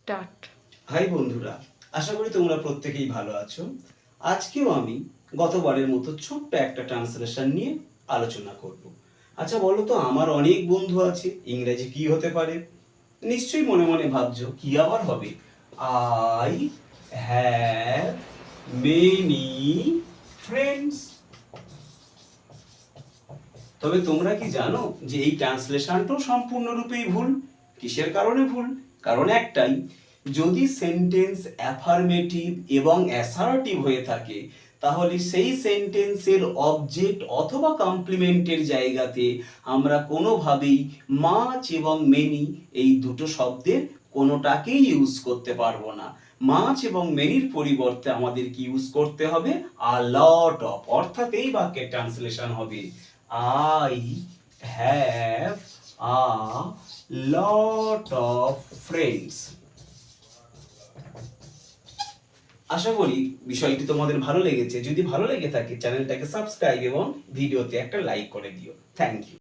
Start. High বন্ধুরা, আশা করি তোমরা প্রত্যেকেই ভালো আছো। আজকেও আমি গতবারের মতো ছোট্ট একটা ট্রান্সলেশন নিয়ে আলোচনা করব। আচ্ছা বলো তো, আমার অনেক বন্ধু আছে, ইংরেজি কি হতে পারে? নিশ্চয়ই মনে মনে ভাবছো কি আবার হবে। I have many friends. তবে তোমরা কি জানো যে এই ট্রান্সলেশনটাও সম্পূর্ণরূপেই ভুল? কিসের কারণে ভুল? কারণ একটাই, যদি সেন্টেন্স অ্যাফার্মেটিভ এবং অ্যাসার্টিভ হয়ে থাকে তাহলে সেই সেন্টেন্সের অবজেক্ট অথবা কমপ্লিমেন্টের জায়গাতে আমরা কোনোভাবেই মাচ এবং মেনি এই দুটো শব্দের কোনোটাকেই ইউজ করতে পারবো না। মাচ এবং মেনির পরিবর্তে আমাদের কি ইউজ করতে হবে? আ লট অফ। অর্থাৎ এই বাক্যের ট্রান্সলেশন হবে I have a lot of friends. আশা করি বিষয়টি তোমাদের ভালো লেগেছে। যদি ভালো লেগে থাকে চ্যানেলটাকে সাবস্ক্রাইব এবং ভিডিওতে একটা লাইক করে দিও। Thank you.